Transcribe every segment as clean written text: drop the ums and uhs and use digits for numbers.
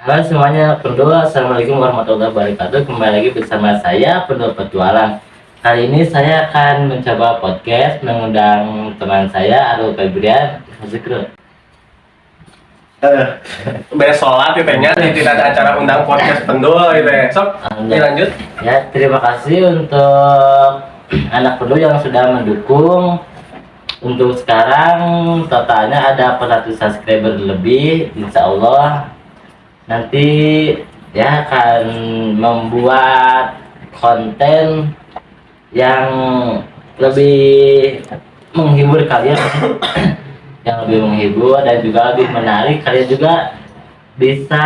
Halo semuanya, pendul, assalamualaikum warahmatullahi wabarakatuh. Kembali lagi bersama saya, pendul petualang. Kali ini saya akan mencoba podcast mengundang teman saya, Arul Febrian. Zikro. Beres sholat gitu nya, tidak ada acara undang podcast pendul gitu ya. Sok, lanjut. Ya, terima kasih untuk anak pendul yang sudah mendukung. Untuk sekarang totalnya ada 400 subscriber lebih, insya Allah nanti ya akan membuat konten yang lebih menghibur kalian yang lebih menghibur dan juga lebih menarik. Kalian juga bisa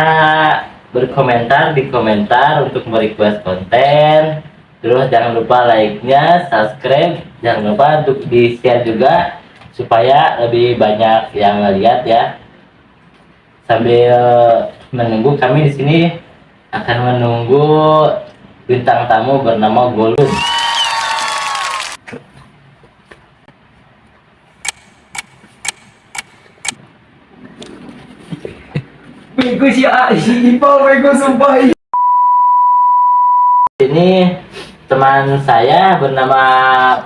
berkomentar di komentar untuk merequest konten. Terus jangan lupa like-nya, subscribe, jangan lupa untuk di share juga supaya lebih banyak yang lihat ya. Sambil menunggu, kami di sini akan menunggu bintang tamu bernama Golun. Bego si Ipal, bego sumpah. Ini teman saya bernama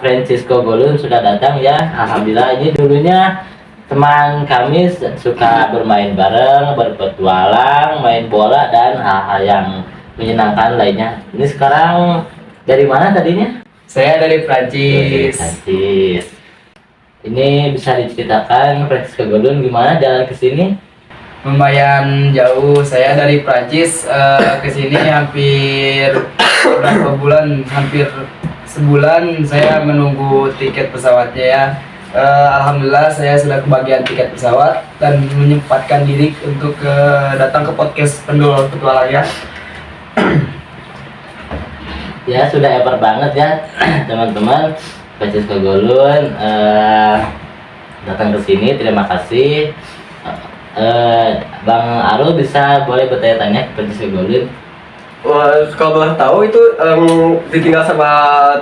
Francisco Golun sudah datang ya. Alhamdulillah, ini dulunya teman kami suka bermain bareng, berpetualang, main bola dan hal-hal yang menyenangkan lainnya. Ini sekarang dari mana tadinya? Saya dari Prancis. Prancis. Ini bisa diceritakan Francisco Golun gimana jalan ke sini? Lumayan jauh. Saya dari Prancis ke sini hampir berapa bulan? Hampir sebulan saya menunggu tiket pesawatnya ya. Alhamdulillah saya sudah kebagian tiket pesawat dan menyempatkan diri untuk datang ke podcast pendul petualang ya. Ya sudah ever banget ya teman-teman. Francisco Golun datang ke sini, terima kasih. Bang Arul bisa boleh bertanya-tanya ke Francisco Golun? Wah, kalau boleh tahu itu ditinggal sama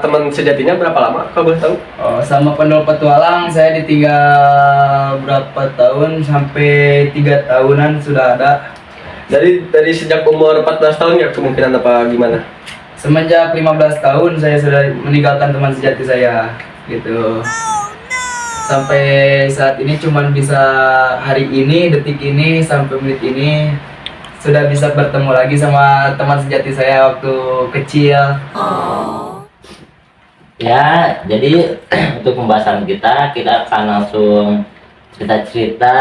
teman sejatinya berapa lama? Kalau boleh tahu? Oh, sama pendul petualang saya ditinggal berapa tahun, sampai 3 tahunan sudah ada. Dari sejak umur 14 tahun ya kemungkinan apa gimana? Semenjak 15 tahun saya sudah meninggalkan teman sejati saya gitu. Sampai saat ini cuman bisa hari ini, detik ini, sampai menit ini sudah bisa bertemu lagi sama teman sejati saya waktu kecil. Ya, jadi untuk pembahasan kita akan langsung cerita-cerita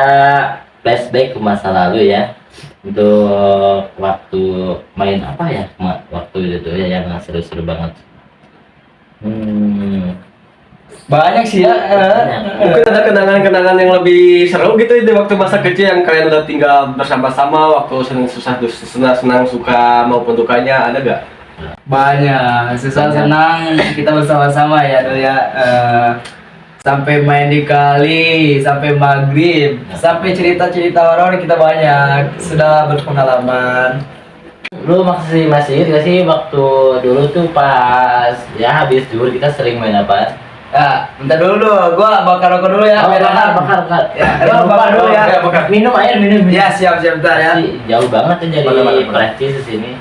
flashback ke masa lalu ya. Untuk waktu main apa ya, waktu itu ya yang seru-seru banget. Banyak sih ya. Mungkin ada kenangan-kenangan yang lebih seru gitu di waktu masa kecil yang kalian udah tinggal bersama-sama, waktu senang susah, senang suka maupun dukanya, ada gak? Banyak, susah senang kita bersama-sama ya dulu ya. Sampai main di kali, sampai maghrib, sampai cerita-cerita orang kita banyak, sudah berpengalaman. Lu masih ingat gak sih waktu dulu tuh pas ya habis zuhur kita sering main apa? Ya, bentar dulu, gua bakar rokok dulu ya. Bakar. Ya, lu bakar dulu ya. Minum air, minum. Ya, siap bentar ya. Jauh banget ya dari Mana. Prancis ke sini.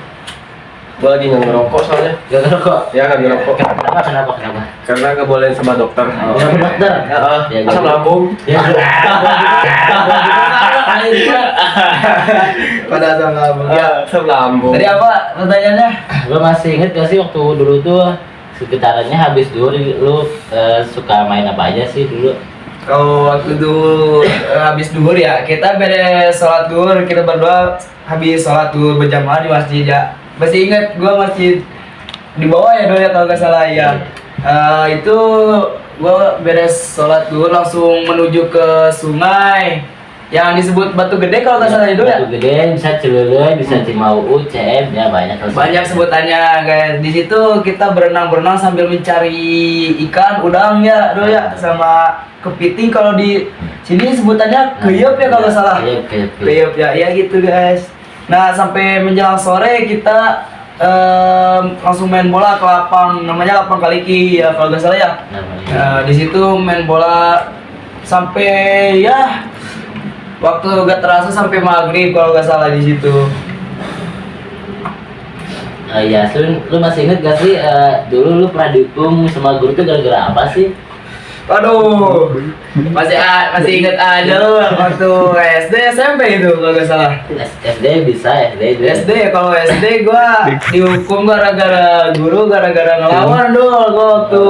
Gue lagi nggak ngerokok soalnya. Gak ngerokok. Ya nggak ngerokok. Kenapa? Karena nggak bolehin sama dokter. Sama dokter. Ya, Asam lambung. Ya. Kali juga. Pada asam lambung. Ya, asam lambung. Tadi apa pertanyaannya? Lu masih inget gak sih waktu dulu tuh sekitarannya habis zuhur lu suka main apa aja sih dulu? Kalau waktu dulu habis duhur ya, kita beres sholat duhur, kita berdua habis sholat duhur berjamaah di masjid ya. Masih ingat gua masjid di bawah ya dulu ya kalau nggak salah ya. Itu gua beres sholat duhur langsung menuju ke sungai yang disebut Batu Gede kalau nggak salah itu ya. Batu Gede, bisa Ciluleuy, bisa Cimauu, CM ya banyak. Banyak sebutannya guys. Di situ kita berenang sambil mencari ikan, udang ya dulu ya, sama kepiting. Kalau di sini sebutannya keyep ya kalau nggak salah. Keyep ya, ya gitu guys. Nah sampai menjelang sore kita langsung main bola ke lapang, namanya lapang Kaliki ya kalau nggak salah ya. Di situ main bola sampai ya waktu gak terasa sampai maghrib kalau nggak salah di situ. Iya, lu masih inget gak sih dulu lu pernah dihukum sama guru tuh gara-gara apa sih? Aduh, masih inget aja lu waktu SD SMP itu kalau nggak salah. SD bisa, SD juga. SD kalau SD gua dihukum gara-gara guru gara-gara ngelawan dulu gua waktu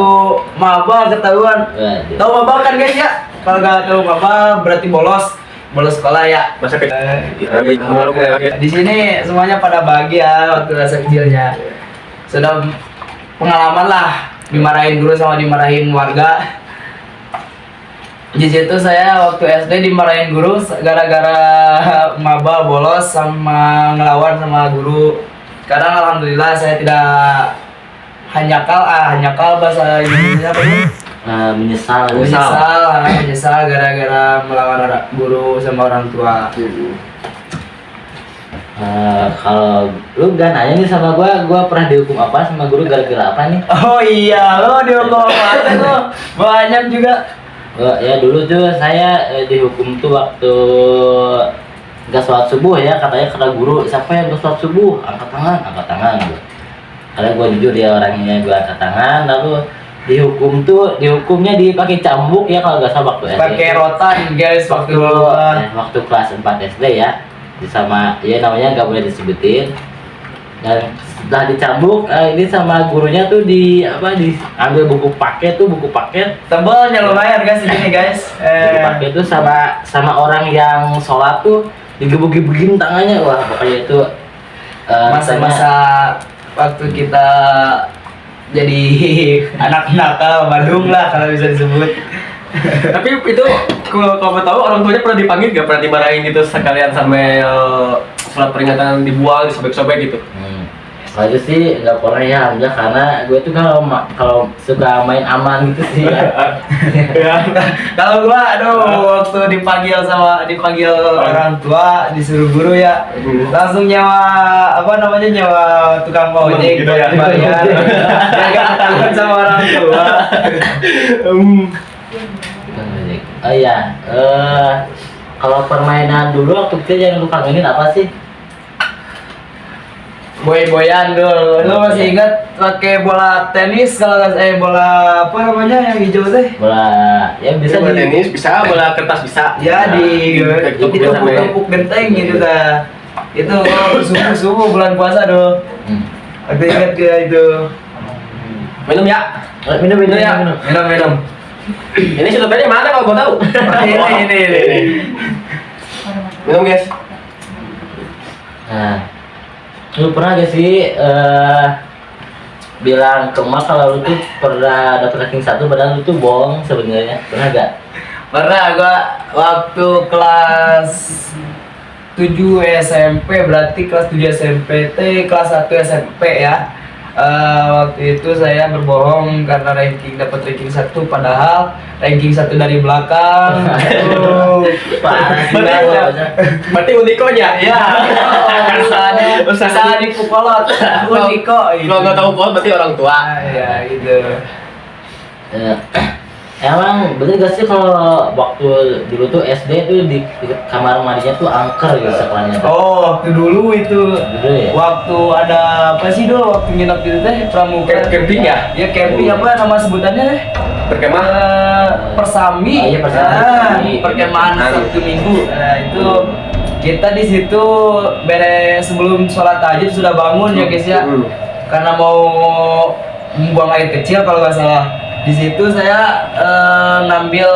maba ketahuan. Waduh. Tahu maba kan guys ya? Kalau nggak tahu maba berarti bolos sekolah ya. Masa kecil. Di sini semuanya pada bahagia waktu masa kecilnya. Sudah pengalaman lah dimarahin guru sama dimarahin warga. Di situ saya waktu SD dimarahin guru gara-gara maba bolos sama ngelawan sama guru. Sekarang alhamdulillah saya tidak hanyakal bahasa Indonesia apa ini? Menyesal gara-gara melawan guru sama orang tua. Kalau lu gak nanya nih sama gua pernah dihukum apa sama guru gara-gara apa nih? Oh iya, lo dihukum apa tuh? Banyak juga. Ya dulu tuh saya dihukum tuh waktu nggak sholat subuh ya, katanya kata guru, siapa yang nggak sholat subuh angkat tangan gitu. Karena gue jujur ya orangnya, gue angkat tangan, lalu dihukumnya dipakai cambuk ya kalau nggak salah waktu SD. Pakai rotan guys waktu kelas 4 SD ya, sama ya namanya nggak boleh disebutin. Dan setelah dicambuk ini sama gurunya tuh diambil buku paket tebalnya lumayan guys ini guys. buku paket tuh sama orang yang sholat tuh digebuk-gebukin tangannya. Wah pokoknya itu masa-masa waktu kita jadi anak nakal Bandung lah kalau bisa disebut. Tapi itu kalau kamu tahu orang tuanya pernah dipanggil gak, pernah dimarahin gitu sekalian sampai surat peringatan dibuang, disobek-sobek gitu? Kalau itu sih nggak pernah ya, alhamdulillah, karena gue tuh kalau suka main aman gitu sih ya. Kalau gua waktu dipanggil orang tua disuruh guru ya langsung nyawa tukang ojek gitu ya. bayar jangan takut sama orang tua. Oh iya, kalau permainan dulu waktu kecil yang lu kangenin apa sih? Boy-boyan dulu. Lu masih ingat pakai bola tenis kalau bola apa namanya yang hijau teh? Bola ya bisa bola tenis bisa, bola kertas bisa. Ya ditepuk genteng gitu dah. Itu subuh bulan puasa tuh. Aku ingat dia itu. Minum ya. Minum ya. Minum. Ini sudah mana kalau gua tahu? Ini. Minum guys. Nah, lu pernah gak sih bilang ke emak kalau lu tuh pernah dapet ranking 1 padahal lu tuh bohong sebenarnya? Pernah gak? Pernah gua waktu kelas 7 SMP, berarti kelas 7 SMP kelas 1 SMP ya. Waktu itu saya berbohong karena dapat ranking 1 padahal ranking 1 dari belakang. Berarti unikonya ya. Usaha di Pukolot. Uniko itu. Kalau nggak tahu Pukolot berarti orang tua. Ya gitu. Emang bener gak sih kalau waktu dulu tuh SD tuh di kamar mandinya tuh angker gitu sekolahnya? Oh, waktu dulu itu. Dulu ya? Waktu ada apa sih dulu waktu nginep itu teh pramuka Camping ya? Ya camping apa nama sebutannya teh? Berkemah. Persami. Oh, iya, persami. Perkemahan Sabtu Minggu. Nah, itu kita di situ beres sebelum sholat tahajud sudah bangun ya guys ya. Karena mau membuang air kecil kalau nggak salah. Di situ saya ngambil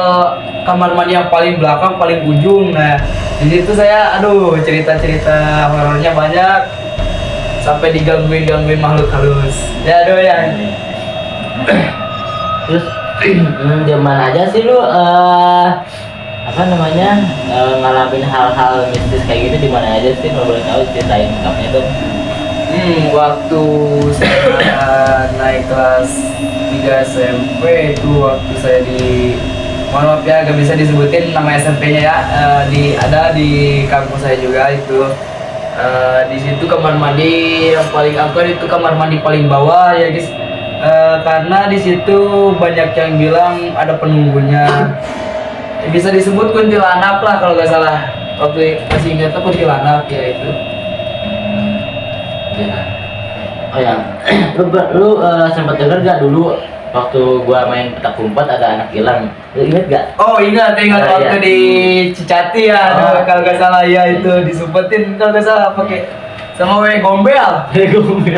kamar mandi yang paling belakang, paling ujung. Nah, di situ saya cerita-cerita horornya banyak sampai digangguin makhluk halus. Ya ya. Terus zaman aja sih lu ngalamin hal-hal mistis kayak gitu di mana aja sih? Kalau boleh tahu ceritain lengkapnya dong. Waktu saya naik kelas 3 SMP itu waktu saya mohon maaf ya gak bisa disebutin nama SMP-nya ya, ada di kampus saya juga itu. Di situ kamar mandi yang paling angker itu kamar mandi paling bawah ya guys. Karena di situ banyak yang bilang ada penunggunya. Bisa disebut kuntilanak lah kalau nggak salah. Waktu masih ingat kuntilanak ya itu. Oh ya, sempat denger gak dulu waktu gua main petak umpet ada anak hilang? Lu inget gak? Oh ingat waktu iya. di Cicati ya, Oh, kalau nggak salah ya itu disumpetin kalau nggak salah pakai sama wewe gombel.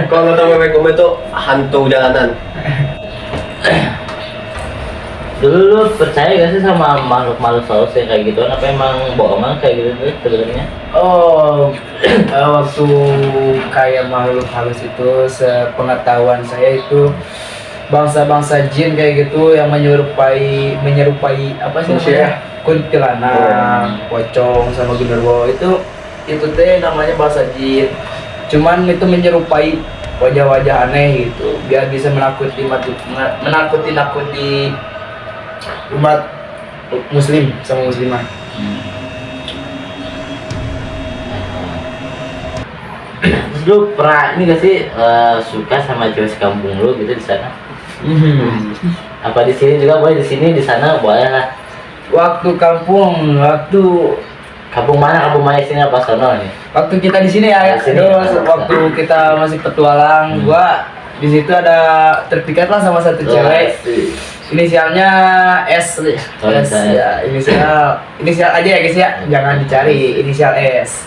Kalau nggak tahu Wewe Gomez itu hantu jalanan. Dulu lu percaya gak sih sama makhluk-makhluk halus yang kayak gitu? Apa emang bohongan kayak gitu tuh sebenarnya? Oh, waktu kayak makhluk halus itu sepengetahuan saya itu bangsa-bangsa jin kayak gitu yang menyerupai apa sih namanya? Kuntilanak, pocong sama genderuwo itu teh namanya bangsa jin. Cuman itu menyerupai wajah-wajah aneh gitu biar bisa menakuti umat muslim sama muslimah. Terus lu pernah ini gak sih suka sama cewek sekampung lu gitu di sana? Apa di sini juga boleh, di sini di sana boleh lah. Waktu Kampung mana sini apa sono nih? waktu kita di sini ya, Di sini. waktu kita masih petualang, gua di situ ada terpikat lah sama satu cewek. Inisialnya S. Oh, S ya, inisial aja ya guys ya, jangan dicari inisial S.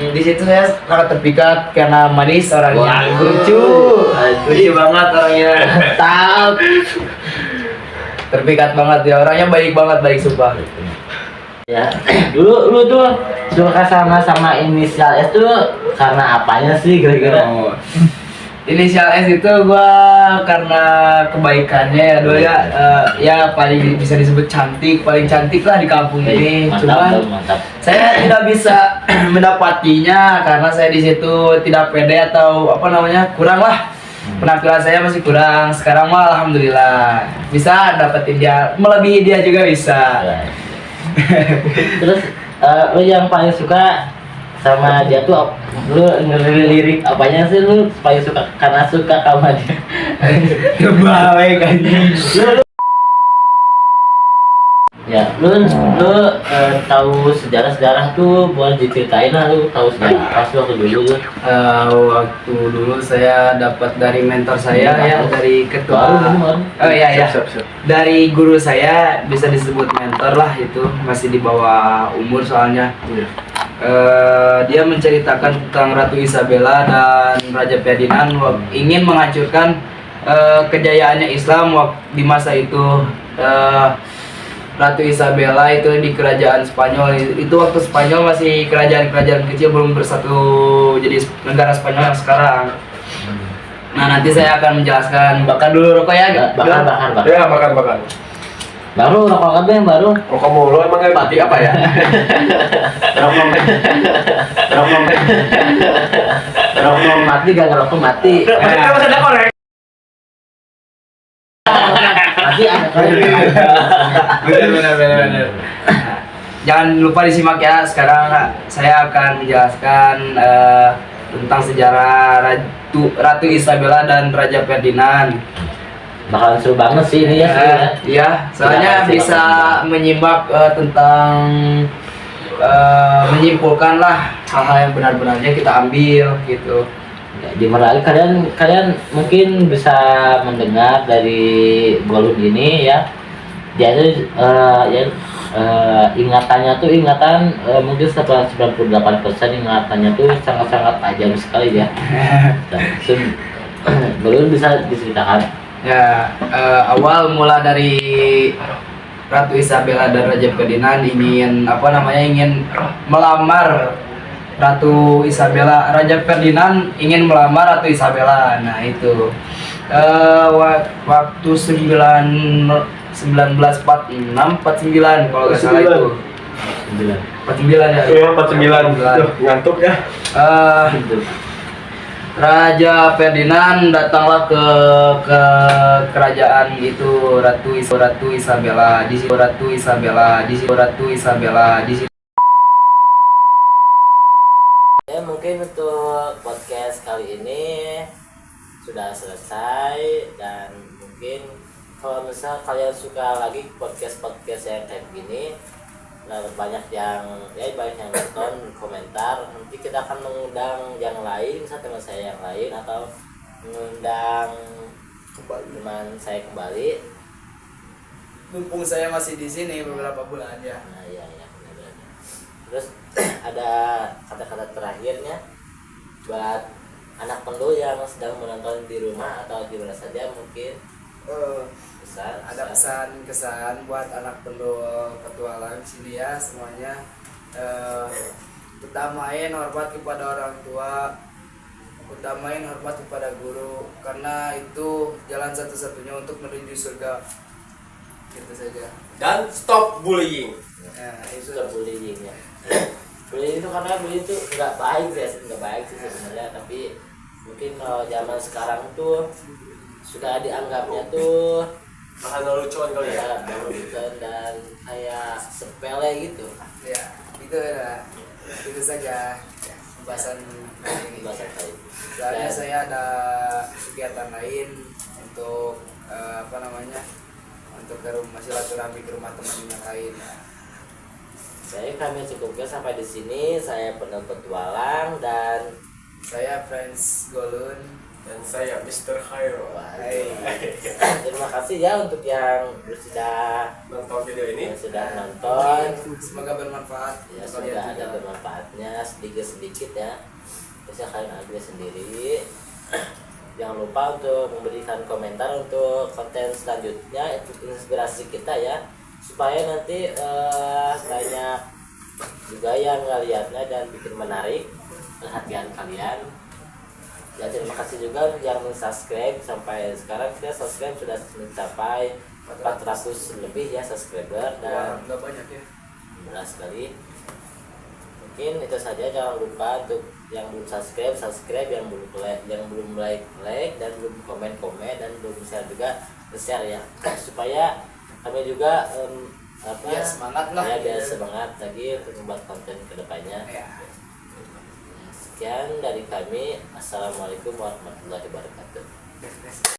Di situ saya sangat terpikat karena manis orangnya, Wah, lucu banget orangnya, Tahu. terpikat banget ya orangnya, baik sumpah. Ya, dulu lu tuh suka sama inisial S tuh karena apanya sih kira-kira? Inisial S itu gua karena kebaikannya ya dulu ya, ya paling bisa disebut paling cantik lah di kampung ini. Cuman Mantap. saya tidak bisa mendapatinya karena saya di situ tidak pede atau apa namanya, kurang lah. Penampilan saya masih kurang. Sekarang mah alhamdulillah bisa dapetin dia, melebihi dia juga bisa. Terus lu yang paling suka sama dia tuh lu ngelirik apanya sih lu paling suka karena suka sama dia? Baik anjing. Ya, lu tahu sejarah tuh boleh diceritain lah, lu tahu sejarah pas waktu dulu tuh. Waktu dulu saya dapat dari mentor saya ya, dari ketua. Baru. Oh iya ya. Siap. Dari guru saya, bisa disebut mentor lah, itu masih di bawah umur soalnya. Dia menceritakan tentang Ratu Isabella dan Raja Ferdinand ingin menghancurkan kejayaannya Islam di masa itu. Ratu Isabella itu di kerajaan Spanyol, itu waktu Spanyol masih kerajaan-kerajaan kecil, belum bersatu jadi negara Spanyol yang sekarang. Nah, nanti saya akan menjelaskan. Bakar dulu rokok ya. Bakar. Ya, makan. Baru rokok apa yang baru? Rokok mulu emang nggak mati apa ya? Rokok mati gak ngerokok mati. Masih ada korek. Mati ada Benar. Jangan lupa disimak ya. Sekarang saya akan menjelaskan tentang sejarah Ratu Isabella dan Raja Ferdinand. Bakalan seru banget sih ini ya. Iya, soalnya bisa menyimak tentang menyimpulkan lah hal-hal yang benar-benarnya kita ambil gitu. Ya, gimana lagi kalian mungkin bisa mendengar dari Golun ini ya. Dia itu ingatannya tuh mungkin 98% ingatannya tuh sangat-sangat tajam sekali ya. Golun bisa diceritakan? Ya, awal mula dari Ratu Isabella dan Raja Ferdinand ingin melamar Ratu Isabella. Raja Ferdinand ingin melamar Ratu Isabella. Nah, itu waktu 1946 49 kalau nggak salah itu. 49 ya. Iya, 49. Duh, ngantuk ya. Raja Ferdinand datanglah ke kerajaan itu Ratu Isabella di situ. Ya, mungkin untuk podcast kali ini sudah selesai, dan mungkin kalau misal kalian suka lagi podcast yang kayak gini, banyak yang nonton komentar, nanti kita akan mengundang yang lain, misalnya teman saya yang lain atau mengundang teman saya kembali. Mumpung saya masih di sini beberapa bulan ya. Nah iya benar-benar. Terus ada kata-kata terakhirnya buat anak pendu yang sedang menonton di rumah atau di mana saja, mungkin Ada pesan-kesan buat anak penduduk petualang sini ya semuanya. Utamain hormat kepada orang tua, utamain hormat kepada guru, karena itu jalan satu-satunya untuk menuju surga. Gitu saja. Dan stop bullying. Nah, itu suka bullying ya. Bullying itu karena bullying itu nggak baik sih sebenarnya, tapi mungkin kalau zaman sekarang tuh sudah dianggapnya tuh Bahan lucuan kali ya. barusan dan kayak sepele gitu. ya, itu saja ya, pembahasan kali ini. Bahasa kayak Soalnya Dan- saya ada kegiatan lain untuk untuk ke rumah silaturahmi ke rumah teman yang lain. Baik, kami cukupkan sampai di sini. Saya Penuh Petualang dan Saya Friends Golun. Dan saya Mr. Khairul. Hai. terima kasih ya untuk yang sudah Nonton video ini. nonton. Semoga bermanfaat. Ya untuk kalian sudah ada juga. bermanfaatnya sedikit ya. Terus kalian ambil sendiri. Jangan lupa untuk memberikan komentar untuk konten selanjutnya, itu inspirasi kita ya, supaya nanti banyak juga yang ngeliatnya dan bikin menarik perhatian kalian. Ya terima kasih juga untuk yang subscribe sampai sekarang. Kita subscribe sudah mencapai 400 lebih ya subscriber, Wah, dan nggak banyak ya. murah sekali. Mungkin itu saja, jangan lupa untuk yang belum subscribe, yang belum like dan belum komen dan belum share juga share ya, supaya kami juga Biar semangat lah. ya, biar semangat lagi untuk membuat konten kedepannya. Ya. Sekian dari kami, assalamualaikum warahmatullahi wabarakatuh.